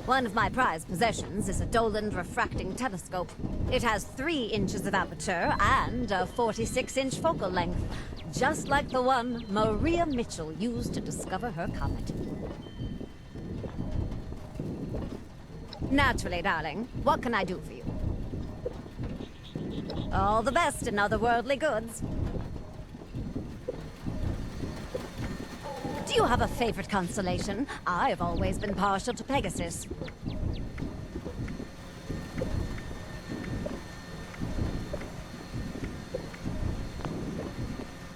One of my prized possessions is a Doland refracting telescope. It has 3 inches of aperture and a 46-inch focal length, just like the one Maria Mitchell used to discover her comet. Naturally, darling. What can I do for you? All the best in otherworldly goods. Do you have a favorite constellation? I've always been partial to Pegasus.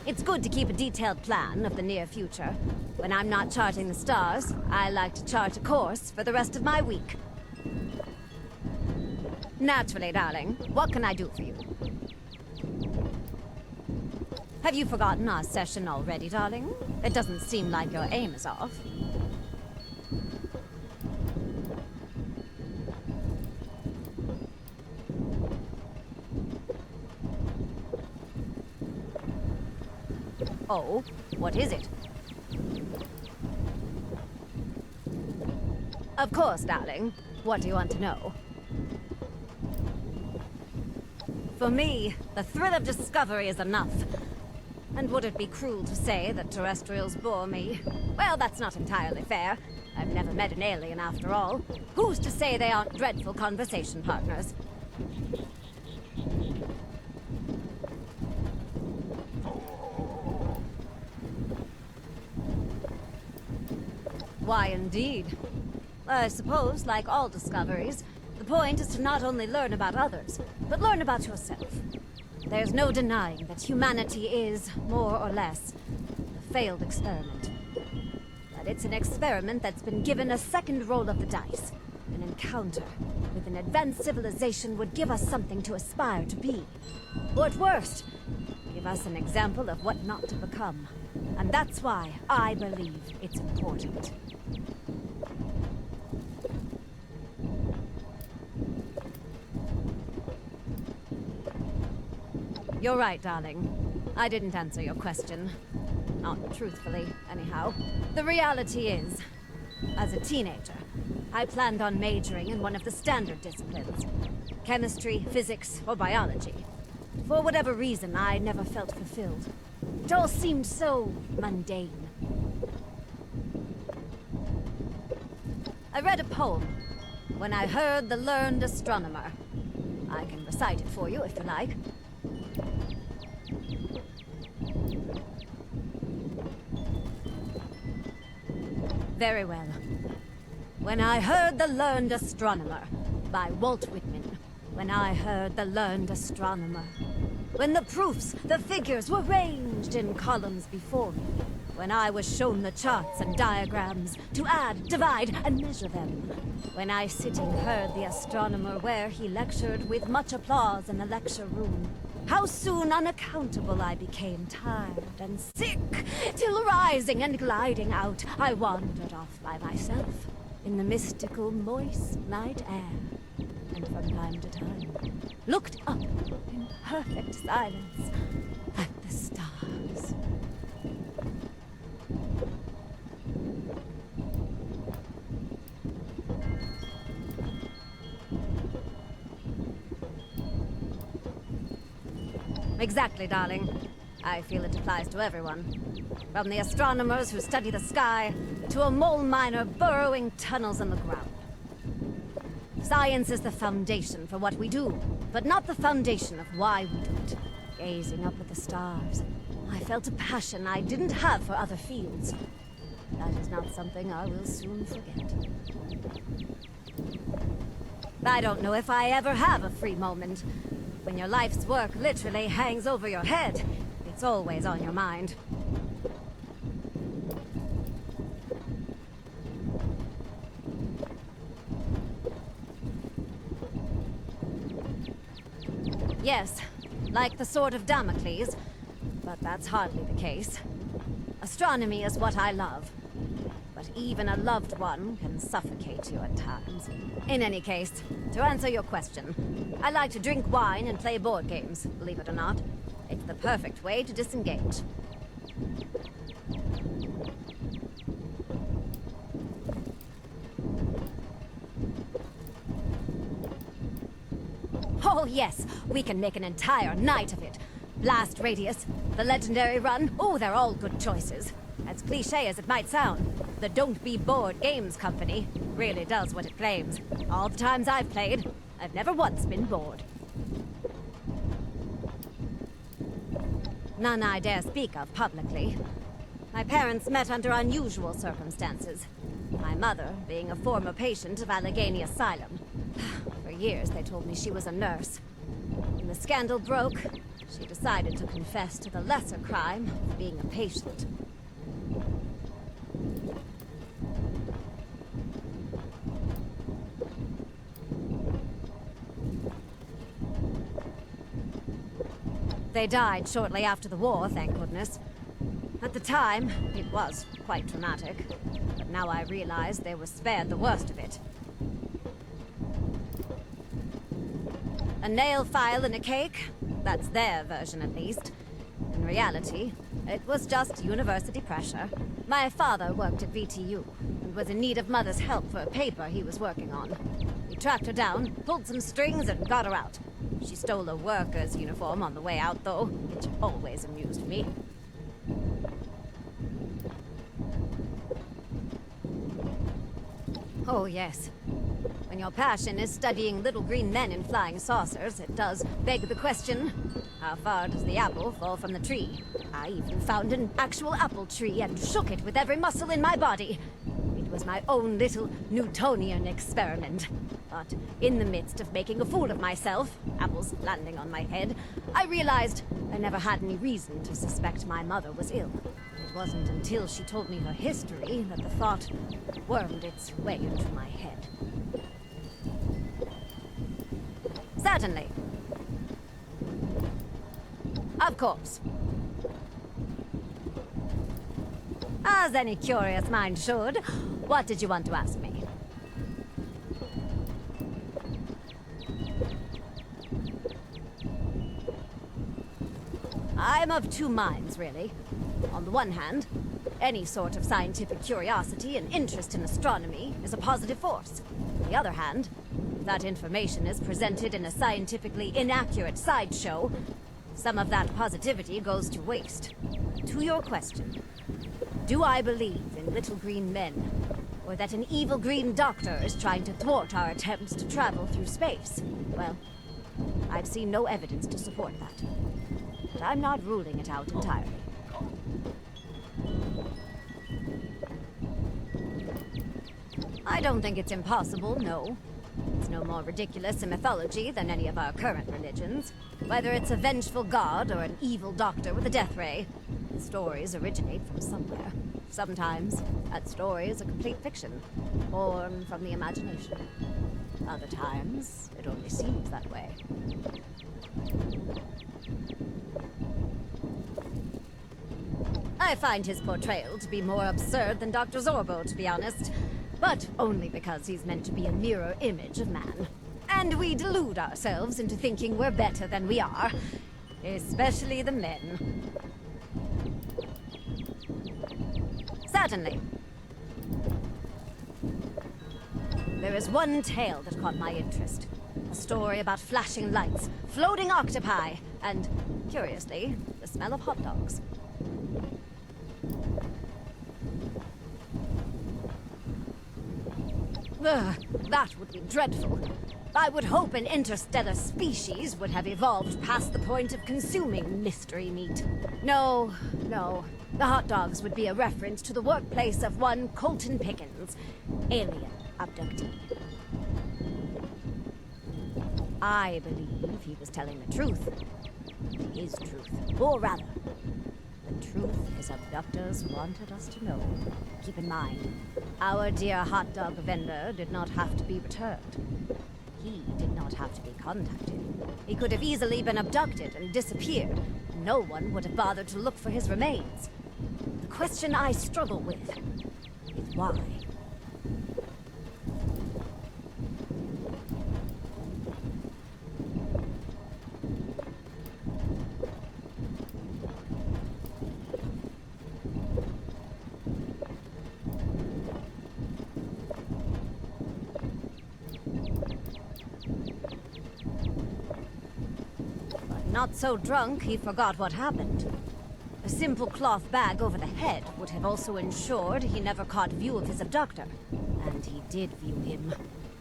It's good to keep a detailed plan of the near future. When I'm not charting the stars, I like to chart a course for the rest of my week. Naturally, darling. What can I do for you? Have you forgotten our session already, darling? It doesn't seem like your aim is off. Oh, what is it? Of course, darling. What do you want to know? For me, the thrill of discovery is enough. And would it be cruel to say that terrestrials bore me? Well, that's not entirely fair. I've never met an alien after all. Who's to say they aren't dreadful conversation partners? Why, indeed. I suppose, like all discoveries, the point is to not only learn about others, but learn about yourself. There's no denying that humanity is, more or less, a failed experiment. But it's an experiment that's been given a second roll of the dice. An encounter with an advanced civilization would give us something to aspire to be. Or at worst, give us an example of what not to become. And that's why I believe it's important. You're right, darling. I didn't answer your question. Not truthfully, anyhow. The reality is, as a teenager, I planned on majoring in one of the standard disciplines. Chemistry, physics, or biology. For whatever reason, I never felt fulfilled. It all seemed so mundane. I read a poem, When I Heard the Learned Astronomer. I can recite it for you if you like. Very well. When I Heard the Learned Astronomer, by Walt Whitman. When I heard the learned astronomer. When the proofs, the figures were ranged in columns before me. When I was shown the charts and diagrams to add, divide, and measure them. When I sitting heard the astronomer where he lectured with much applause in the lecture room. How soon unaccountable I became tired and sick, till rising and gliding out, I wandered off by myself in the mystical moist night air, and from time to time looked up in perfect silence at the stars. Exactly, darling. I feel it applies to everyone. From the astronomers who study the sky, to a mole miner burrowing tunnels in the ground. Science is the foundation for what we do, but not the foundation of why we do it. Gazing up at the stars, I felt a passion I didn't have for other fields. That is not something I will soon forget. I don't know if I ever have a free moment. When your life's work literally hangs over your head, it's always on your mind. Yes, like the Sword of Damocles, but that's hardly the case. Astronomy is what I love, but even a loved one can suffocate you at times. In any case, to answer your question, I like to drink wine and play board games, believe it or not. It's the perfect way to disengage. Oh yes, we can make an entire night of it. Blast Radius, the Legendary Run, oh, they're all good choices. As cliché as it might sound, the Don't Be Bored Games Company really does what it claims. All the times I've played, I've never once been bored. None I dare speak of publicly. My parents met under unusual circumstances. My mother being a former patient of Allegheny Asylum. For years they told me she was a nurse. When the scandal broke, she decided to confess to the lesser crime of being a patient. They died shortly after the war, thank goodness. At the time, it was quite traumatic. But now I realize they were spared the worst of it. A nail file and a cake? That's their version, at least. In reality, it was just university pressure. My father worked at VTU and was in need of Mother's help for a paper he was working on. He tracked her down, pulled some strings, and got her out. She stole a worker's uniform on the way out, though, which always amused me. Oh, yes. When your passion is studying little green men in flying saucers, it does beg the question, how far does the apple fall from the tree? I even found an actual apple tree and shook it with every muscle in my body. It was my own little Newtonian experiment. But in the midst of making a fool of myself, apples landing on my head, I realized I never had any reason to suspect my mother was ill. It wasn't until she told me her history that the thought wormed its way into my head. Certainly. Of course. As any curious mind should, what did you want to ask me? I'm of two minds, really. On the one hand, any sort of scientific curiosity and interest in astronomy is a positive force. On the other hand, if that information is presented in a scientifically inaccurate sideshow, some of that positivity goes to waste. To your question, do I believe in little green men, or that an evil green doctor is trying to thwart our attempts to travel through space? Well, I've seen no evidence to support that. But I'm not ruling it out entirely. I don't think it's impossible, no. It's no more ridiculous in mythology than any of our current religions. Whether it's a vengeful god or an evil doctor with a death ray, the stories originate from somewhere. Sometimes, that story is a complete fiction, born from the imagination. Other times, it only seems that way. I find his portrayal to be more absurd than Dr. Zorbo, to be honest. But only because he's meant to be a mirror image of man. And we delude ourselves into thinking we're better than we are. Especially the men. Certainly. There is one tale that caught my interest. A story about flashing lights, floating octopi, and, curiously, the smell of hot dogs. Ugh, that would be dreadful. I would hope an interstellar species would have evolved past the point of consuming mystery meat. No, no. The hot dogs would be a reference to the workplace of one Colton Pickens, alien abductee. I believe he was telling the truth. His truth. Or rather, the truth his abductors wanted us to know. Keep in mind, our dear hot dog vendor did not have to be returned. He did not have to be contacted. He could have easily been abducted and disappeared. No one would have bothered to look for his remains. The question I struggle with is why. Not so drunk he forgot what happened. A simple cloth bag over the head would have also ensured he never caught view of his abductor. And he did view him,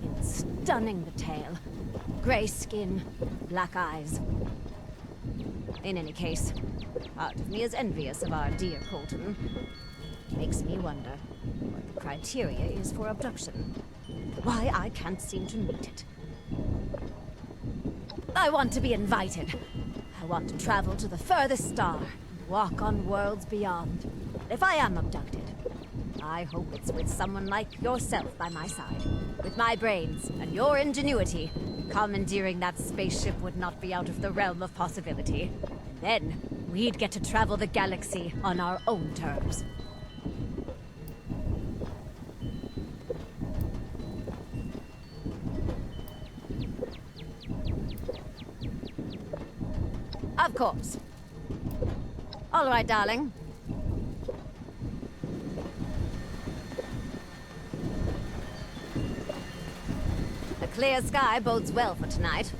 in stunning detail. Gray skin, black eyes. In any case, part of me is envious of our dear Colton. Makes me wonder what the criteria is for abduction. Why I can't seem to meet it. I want to be invited. I want to travel to the furthest star, walk on worlds beyond. If I am abducted, I hope it's with someone like yourself by my side. With my brains and your ingenuity, commandeering that spaceship would not be out of the realm of possibility. And then, we'd get to travel the galaxy on our own terms. Of course. All right, darling. The clear sky bodes well for tonight.